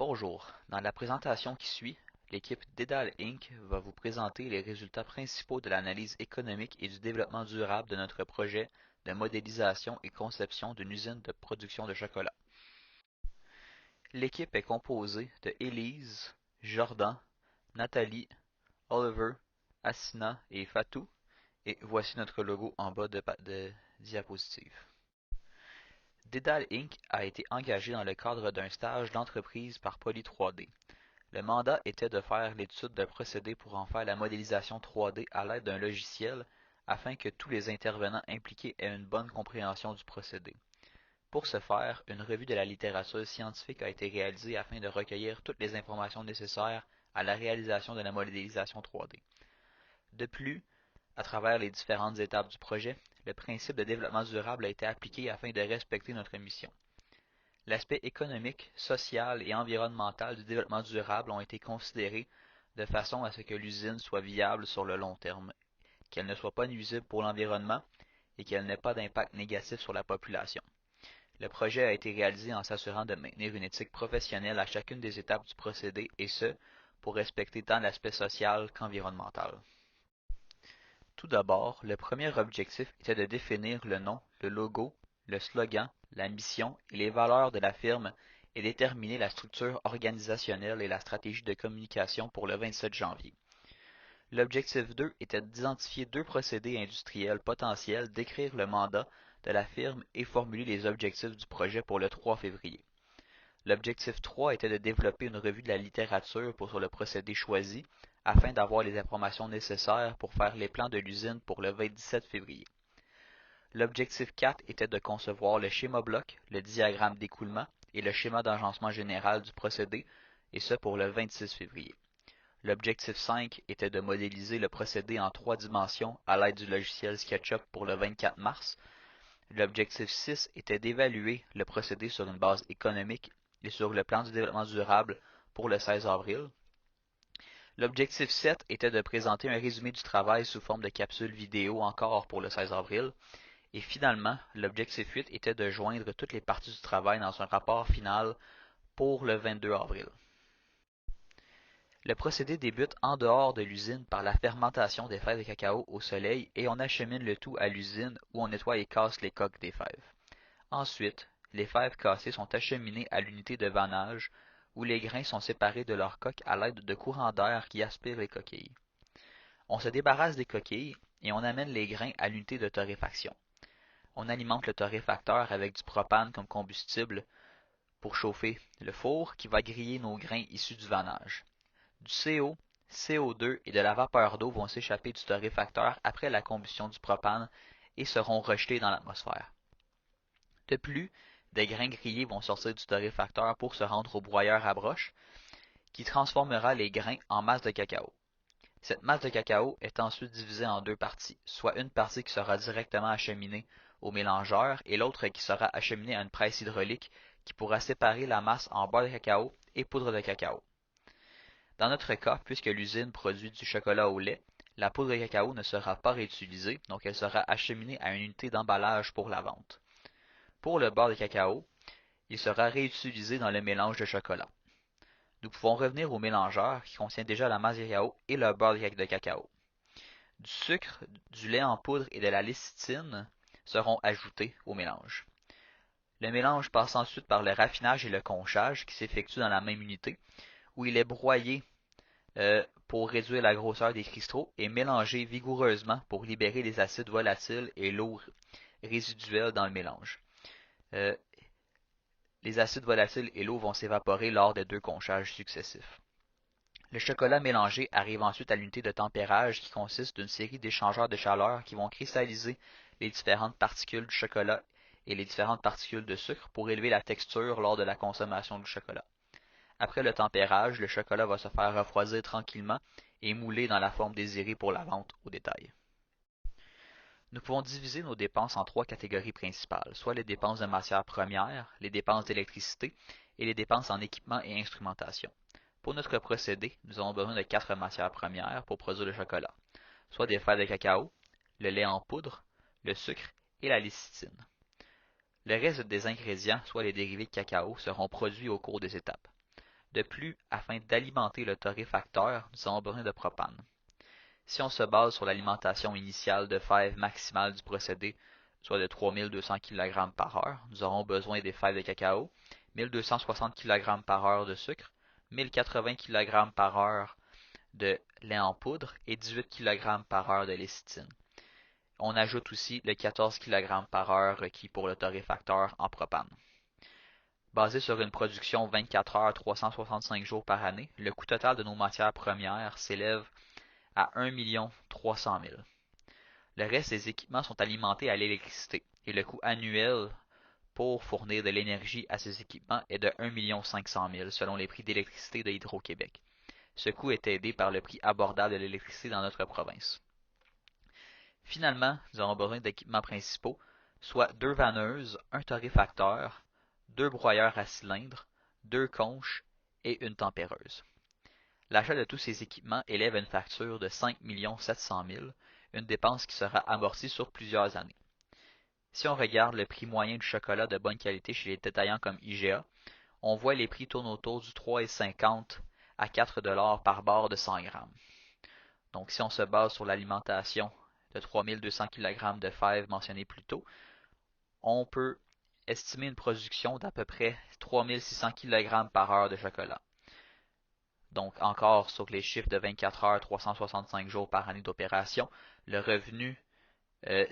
Bonjour, dans la présentation qui suit, l'équipe Dédale Inc. va vous présenter les résultats principaux de l'analyse économique et du développement durable de notre projet de modélisation et conception d'une usine de production de chocolat. L'équipe est composée de Élise, Jordan, Nathalie, Oliver, Assina et Fatou, et voici notre logo en bas de diapositive. Dédale Inc. a été engagé dans le cadre d'un stage d'entreprise par Poly 3D. Le mandat était de faire l'étude d'un procédé pour en faire la modélisation 3D à l'aide d'un logiciel afin que tous les intervenants impliqués aient une bonne compréhension du procédé. Pour ce faire, une revue de la littérature scientifique a été réalisée afin de recueillir toutes les informations nécessaires à la réalisation de la modélisation 3D. De plus, à travers les différentes étapes du projet, le principe de développement durable a été appliqué afin de respecter notre mission. L'aspect économique, social et environnemental du développement durable ont été considérés de façon à ce que l'usine soit viable sur le long terme, qu'elle ne soit pas nuisible pour l'environnement et qu'elle n'ait pas d'impact négatif sur la population. Le projet a été réalisé en s'assurant de maintenir une éthique professionnelle à chacune des étapes du procédé et ce, pour respecter tant l'aspect social qu'environnemental. Tout d'abord, le premier objectif était de définir le nom, le logo, le slogan, la mission et les valeurs de la firme et déterminer la structure organisationnelle et la stratégie de communication pour le 27 janvier. L'objectif 2 était d'identifier deux procédés industriels potentiels, d'écrire le mandat de la firme et formuler les objectifs du projet pour le 3 février. L'objectif 3 était de développer une revue de la littérature sur le procédé choisi, afin d'avoir les informations nécessaires pour faire les plans de l'usine pour le 27 février. L'objectif 4 était de concevoir le schéma bloc, le diagramme d'écoulement et le schéma d'agencement général du procédé, et ce pour le 26 février. L'objectif 5 était de modéliser le procédé en 3 dimensions à l'aide du logiciel SketchUp pour le 24 mars. L'objectif 6 était d'évaluer le procédé sur une base économique et sur le plan du développement durable pour le 16 avril. L'objectif 7 était de présenter un résumé du travail sous forme de capsule vidéo encore pour le 16 avril. Et finalement, l'objectif 8 était de joindre toutes les parties du travail dans un rapport final pour le 22 avril. Le procédé débute en dehors de l'usine par la fermentation des fèves de cacao au soleil et on achemine le tout à l'usine où on nettoie et casse les coques des fèves. Ensuite, les fèves cassées sont acheminées à l'unité de vannage où les grains sont séparés de leurs coques à l'aide de courants d'air qui aspirent les coquilles. On se débarrasse des coquilles et on amène les grains à l'unité de torréfaction. On alimente le torréfacteur avec du propane comme combustible pour chauffer le four qui va griller nos grains issus du vannage. Du CO, CO2 et de la vapeur d'eau vont s'échapper du torréfacteur après la combustion du propane et seront rejetés dans l'atmosphère. De plus, des grains grillés vont sortir du torréfacteur pour se rendre au broyeur à broche, qui transformera les grains en masse de cacao. Cette masse de cacao est ensuite divisée en deux parties, soit une partie qui sera directement acheminée au mélangeur et l'autre qui sera acheminée à une presse hydraulique qui pourra séparer la masse en beurre de cacao et poudre de cacao. Dans notre cas, puisque l'usine produit du chocolat au lait, la poudre de cacao ne sera pas réutilisée, donc elle sera acheminée à une unité d'emballage pour la vente. Pour le beurre de cacao, il sera réutilisé dans le mélange de chocolat. Nous pouvons revenir au mélangeur qui contient déjà la masse de cacao et le beurre de cacao. Du sucre, du lait en poudre et de la lécithine seront ajoutés au mélange. Le mélange passe ensuite par le raffinage et le conchage qui s'effectuent dans la même unité, où il est broyé pour réduire la grosseur des cristaux et mélangé vigoureusement pour libérer les acides volatiles et l'eau résiduelle dans le mélange. Les acides volatiles et l'eau vont s'évaporer lors des deux conchages successifs. Le chocolat mélangé arrive ensuite à l'unité de tempérage qui consiste d'une série d'échangeurs de chaleur qui vont cristalliser les différentes particules du chocolat et les différentes particules de sucre pour élever la texture lors de la consommation du chocolat. Après le tempérage, le chocolat va se faire refroidir tranquillement et mouler dans la forme désirée pour la vente au détail. Nous pouvons diviser nos dépenses en trois catégories principales, soit les dépenses de matières premières, les dépenses d'électricité et les dépenses en équipement et instrumentation. Pour notre procédé, nous avons besoin de 4 matières premières pour produire le chocolat, soit des fèves de cacao, le lait en poudre, le sucre et la lécithine. Le reste des ingrédients, soit les dérivés de cacao, seront produits au cours des étapes. De plus, afin d'alimenter le torréfacteur, nous avons besoin de propane. Si on se base sur l'alimentation initiale de fèves maximale du procédé, soit de 3200 kg par heure, nous aurons besoin des fèves de cacao, 1260 kg par heure de sucre, 1080 kg par heure de lait en poudre et 18 kg par heure de lécithine. On ajoute aussi le 14 kg par heure requis pour le torréfacteur en propane. Basé sur une production 24 heures 365 jours par année, le coût total de nos matières premières s'élève à 1 300 000. Le reste des équipements sont alimentés à l'électricité et le coût annuel pour fournir de l'énergie à ces équipements est de 1 500 000 selon les prix d'électricité de Hydro-Québec. Ce coût est aidé par le prix abordable de l'électricité dans notre province. Finalement, nous aurons besoin d'équipements principaux, soit 2 vanneuses, un torréfacteur, 2 broyeurs à cylindre, 2 conches et une tempéreuse. L'achat de tous ces équipements élève une facture de 5 700 000, une dépense qui sera amortie sur plusieurs années. Si on regarde le prix moyen du chocolat de bonne qualité chez les détaillants comme IGA, on voit les prix tournent autour du 3,50 à 4 $ par barre de 100 grammes. Donc si on se base sur l'alimentation de 3200 kg de fèves mentionnées plus tôt, on peut estimer une production d'à peu près 3600 kg par heure de chocolat. Donc encore sur les chiffres de 24 heures, 365 jours par année d'opération, le revenu,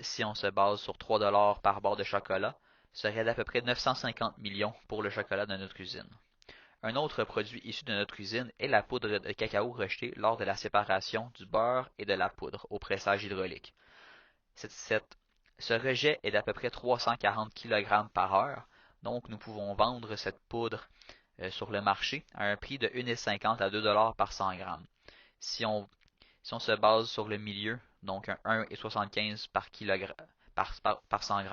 si on se base sur 3 $ par barre de chocolat, serait d'à peu près 950 millions pour le chocolat de notre usine. Un autre produit issu de notre usine est la poudre de cacao rejetée lors de la séparation du beurre et de la poudre au pressage hydraulique. Ce rejet est d'à peu près 340 kg par heure, donc nous pouvons vendre cette poudre sur le marché à un prix de 1,50 à 2 $ par 100 g. Si on se base sur le milieu, donc un 1,75 par 100 g,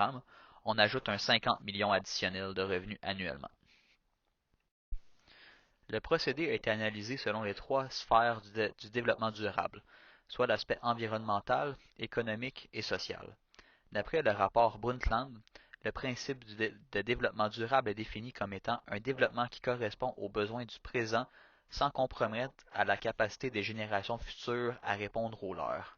on ajoute un 50 millions additionnel de revenus annuellement. Le procédé a été analysé selon les 3 sphères du développement durable, soit l'aspect environnemental, économique et social. D'après le rapport Brundtland, le principe de développement durable est défini comme étant un développement qui correspond aux besoins du présent sans compromettre à la capacité des générations futures à répondre aux leurs.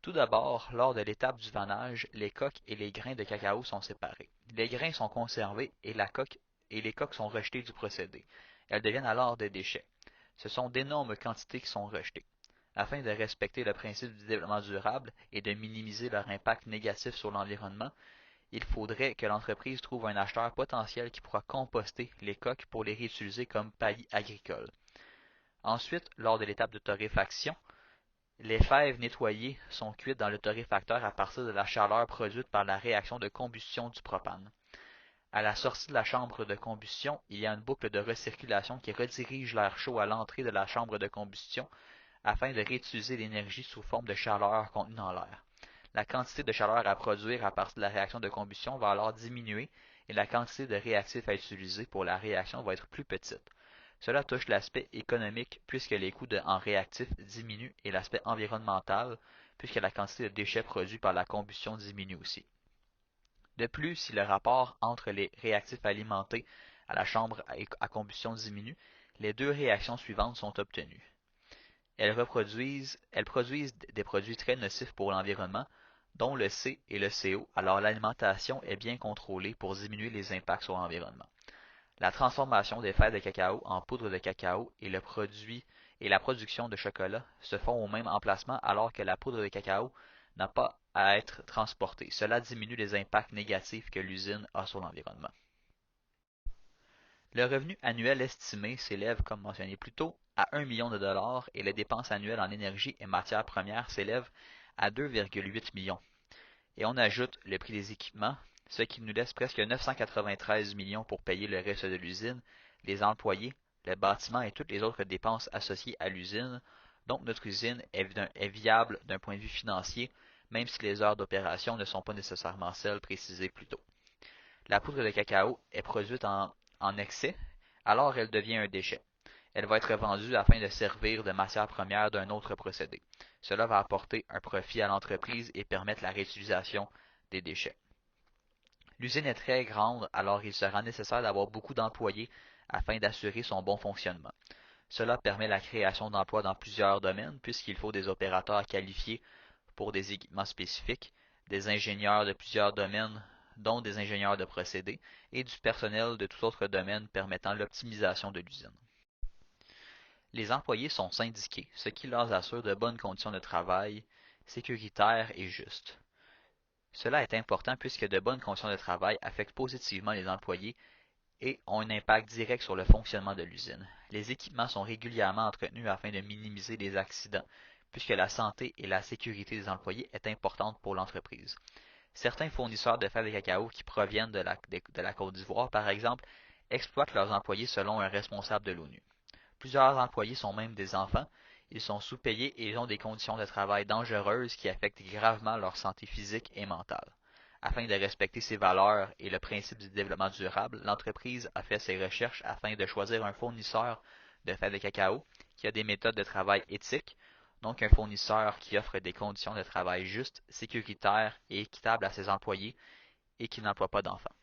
Tout d'abord, lors de l'étape du vannage, les coques et les grains de cacao sont séparés. Les grains sont conservés et les coques sont rejetées du procédé. Elles deviennent alors des déchets. Ce sont d'énormes quantités qui sont rejetées. Afin de respecter le principe du développement durable et de minimiser leur impact négatif sur l'environnement, il faudrait que l'entreprise trouve un acheteur potentiel qui pourra composter les coques pour les réutiliser comme paillis agricoles. Ensuite, lors de l'étape de torréfaction, les fèves nettoyées sont cuites dans le torréfacteur à partir de la chaleur produite par la réaction de combustion du propane. À la sortie de la chambre de combustion, il y a une boucle de recirculation qui redirige l'air chaud à l'entrée de la chambre de combustion afin de réutiliser l'énergie sous forme de chaleur contenue dans l'air. La quantité de chaleur à produire à partir de la réaction de combustion va alors diminuer et la quantité de réactifs à utiliser pour la réaction va être plus petite. Cela touche l'aspect économique puisque les coûts en réactifs diminuent et l'aspect environnemental puisque la quantité de déchets produits par la combustion diminue aussi. De plus, si le rapport entre les réactifs alimentés à la chambre à combustion diminue, les deux réactions suivantes sont obtenues. Elles produisent des produits très nocifs pour l'environnement, dont le C et le CO, alors l'alimentation est bien contrôlée pour diminuer les impacts sur l'environnement. La transformation des fèves de cacao en poudre de cacao et la production de chocolat se font au même emplacement alors que la poudre de cacao n'a pas à être transportée. Cela diminue les impacts négatifs que l'usine a sur l'environnement. Le revenu annuel estimé s'élève, comme mentionné plus tôt, à 1 million de dollars et les dépenses annuelles en énergie et matières premières s'élèvent à 2,8 millions. Et on ajoute le prix des équipements, ce qui nous laisse presque 993 millions pour payer le reste de l'usine, les employés, le bâtiment et toutes les autres dépenses associées à l'usine. Donc notre usine est viable d'un point de vue financier, même si les heures d'opération ne sont pas nécessairement celles précisées plus tôt. La poudre de cacao est produite en excès, alors elle devient un déchet. Elle va être vendue afin de servir de matière première d'un autre procédé. Cela va apporter un profit à l'entreprise et permettre la réutilisation des déchets. L'usine est très grande, alors il sera nécessaire d'avoir beaucoup d'employés afin d'assurer son bon fonctionnement. Cela permet la création d'emplois dans plusieurs domaines puisqu'il faut des opérateurs qualifiés pour des équipements spécifiques, des ingénieurs de plusieurs domaines, dont des ingénieurs de procédés, et du personnel de tout autre domaine permettant l'optimisation de l'usine. Les employés sont syndiqués, ce qui leur assure de bonnes conditions de travail, sécuritaires et justes. Cela est important puisque de bonnes conditions de travail affectent positivement les employés et ont un impact direct sur le fonctionnement de l'usine. Les équipements sont régulièrement entretenus afin de minimiser les accidents, puisque la santé et la sécurité des employés est importante pour l'entreprise. Certains fournisseurs de fèves de cacao qui proviennent de la Côte d'Ivoire, par exemple, exploitent leurs employés selon un responsable de l'ONU. Plusieurs employés sont même des enfants, ils sont sous-payés et ils ont des conditions de travail dangereuses qui affectent gravement leur santé physique et mentale. Afin de respecter ces valeurs et le principe du développement durable, l'entreprise a fait ses recherches afin de choisir un fournisseur de fèves de cacao qui a des méthodes de travail éthiques, donc un fournisseur qui offre des conditions de travail justes, sécuritaires et équitables à ses employés et qui n'emploie pas d'enfants.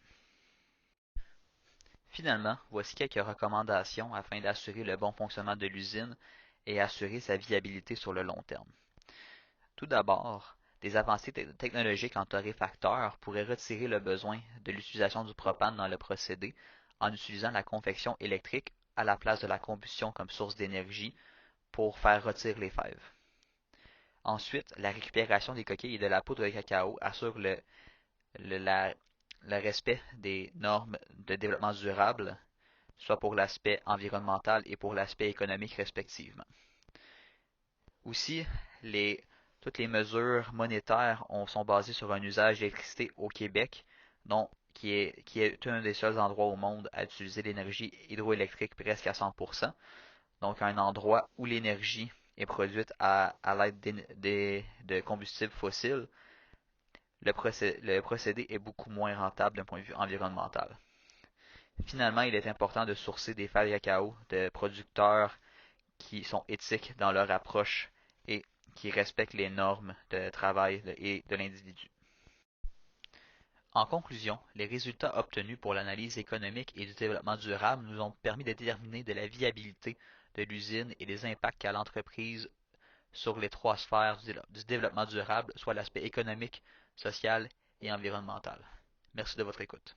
Finalement, voici quelques recommandations afin d'assurer le bon fonctionnement de l'usine et assurer sa viabilité sur le long terme. Tout d'abord, des avancées technologiques en torréfacteurs pourraient retirer le besoin de l'utilisation du propane dans le procédé en utilisant la convection électrique à la place de la combustion comme source d'énergie pour faire rôtir les fèves. Ensuite, la récupération des coquilles et de la poudre de cacao assure le respect des normes de développement durable, soit pour l'aspect environnemental et pour l'aspect économique respectivement. Aussi, toutes les mesures monétaires sont basées sur un usage d'électricité au Québec, qui est un des seuls endroits au monde à utiliser l'énergie hydroélectrique presque à 100%. Donc un endroit où l'énergie est produite à l'aide de combustibles fossiles, le procédé est beaucoup moins rentable d'un point de vue environnemental. Finalement, il est important de sourcer des fèves de cacao de producteurs qui sont éthiques dans leur approche et qui respectent les normes de travail et de l'individu. En conclusion, les résultats obtenus pour l'analyse économique et du développement durable nous ont permis de déterminer de la viabilité de l'usine et les impacts qu'a l'entreprise sur les trois sphères du développement durable, soit l'aspect économique, social et environnemental. Merci de votre écoute.